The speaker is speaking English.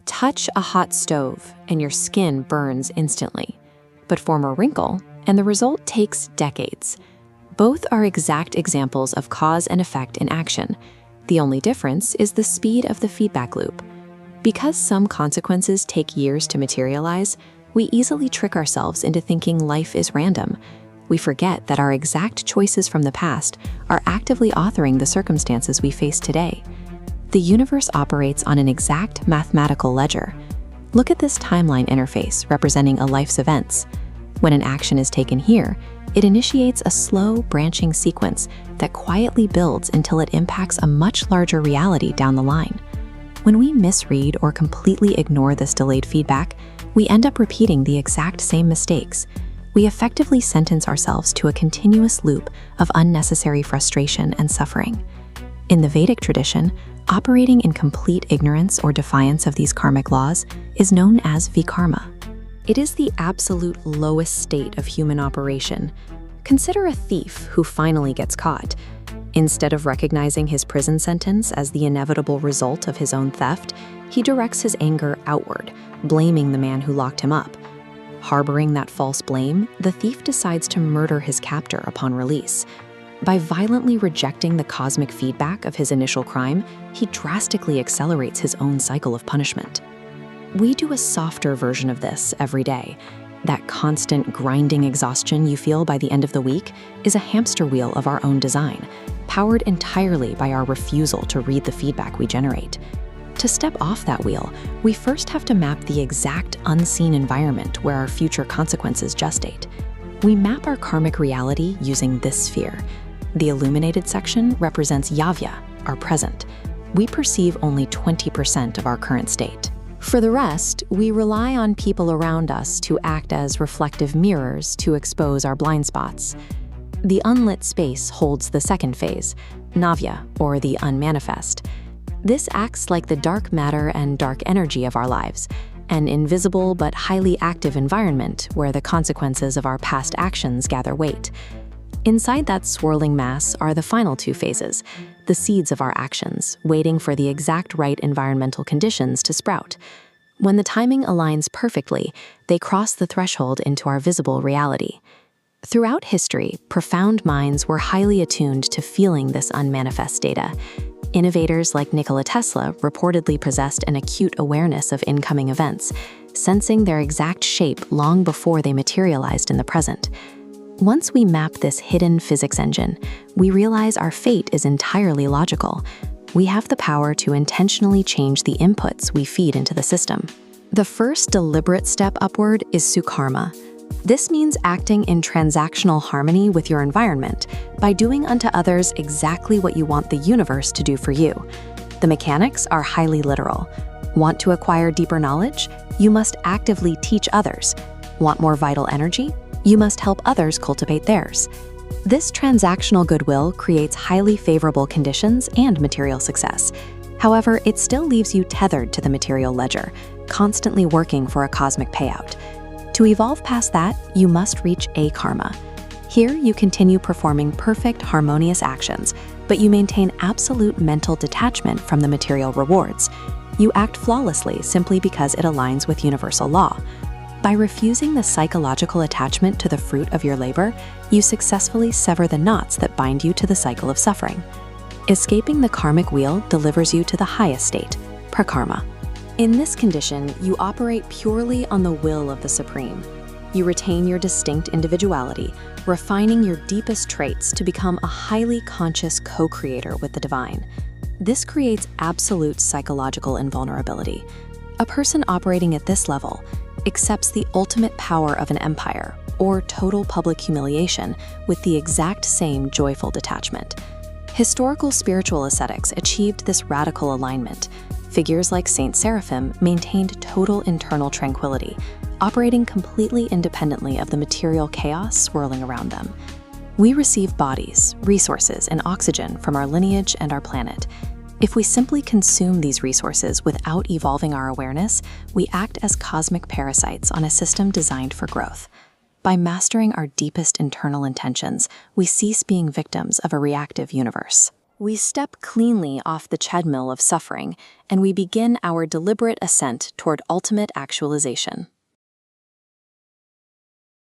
Touch a hot stove and your skin burns instantly, but form a wrinkle and the result takes decades. Both are exact examples of cause and effect in action. The only difference is the speed of the feedback loop. Because some consequences take years to materialize, we easily trick ourselves into thinking life is random. We forget that our exact choices from the past are actively authoring the circumstances we face today. The universe operates on an exact mathematical ledger. Look at this timeline interface representing a life's events. When an action is taken here, it initiates a slow, branching sequence that quietly builds until it impacts a much larger reality down the line. When we misread or completely ignore this delayed feedback, we end up repeating the exact same mistakes. We effectively sentence ourselves to a continuous loop of unnecessary frustration and suffering. In the Vedic tradition, operating in complete ignorance or defiance of these karmic laws is known as Vikarma. It is the absolute lowest state of human operation. Consider a thief who finally gets caught. Instead of recognizing his prison sentence as the inevitable result of his own theft, he directs his anger outward, blaming the man who locked him up. Harboring that false blame, the thief decides to murder his captor upon release. By violently rejecting the cosmic feedback of his initial crime, he drastically accelerates his own cycle of punishment. We do a softer version of this every day. That constant grinding exhaustion you feel by the end of the week is a hamster wheel of our own design, powered entirely by our refusal to read the feedback we generate. To step off that wheel, we first have to map the exact unseen environment where our future consequences gestate. We map our karmic reality using this sphere. The illuminated section represents Yavya, our present. We perceive only 20% of our current state. For the rest, we rely on people around us to act as reflective mirrors to expose our blind spots. The unlit space holds the second phase, Navya, or the unmanifest. This acts like the dark matter and dark energy of our lives, an invisible but highly active environment where the consequences of our past actions gather weight. Inside that swirling mass are the final two phases, the seeds of our actions, waiting for the exact right environmental conditions to sprout. When the timing aligns perfectly, they cross the threshold into our visible reality. Throughout history, profound minds were highly attuned to feeling this unmanifest data. Innovators like Nikola Tesla reportedly possessed an acute awareness of incoming events, sensing their exact shape long before they materialized in the present. Once we map this hidden physics engine, we realize our fate is entirely logical. We have the power to intentionally change the inputs we feed into the system. The first deliberate step upward is Sukarma. This means acting in transactional harmony with your environment by doing unto others exactly what you want the universe to do for you. The mechanics are highly literal. Want to acquire deeper knowledge? You must actively teach others. Want more vital energy? You must help others cultivate theirs. This transactional goodwill creates highly favorable conditions and material success. However, it still leaves you tethered to the material ledger, constantly working for a cosmic payout. To evolve past that, you must reach Akarma. Here, you continue performing perfect, harmonious actions, but you maintain absolute mental detachment from the material rewards. You act flawlessly simply because it aligns with universal law. By refusing the psychological attachment to the fruit of your labor, you successfully sever the knots that bind you to the cycle of suffering. Escaping the karmic wheel delivers you to the highest state, Prakarma. In this condition, you operate purely on the will of the Supreme. You retain your distinct individuality, refining your deepest traits to become a highly conscious co-creator with the divine. This creates absolute psychological invulnerability. A person operating at this level accepts the ultimate power of an empire, or total public humiliation, with the exact same joyful detachment. Historical spiritual ascetics achieved this radical alignment. Figures like Saint Seraphim maintained total internal tranquility, operating completely independently of the material chaos swirling around them. We receive bodies, resources, and oxygen from our lineage and our planet. If we simply consume these resources without evolving our awareness, we act as cosmic parasites on a system designed for growth. By mastering our deepest internal intentions, we cease being victims of a reactive universe. We step cleanly off the treadmill of suffering, and we begin our deliberate ascent toward ultimate actualization.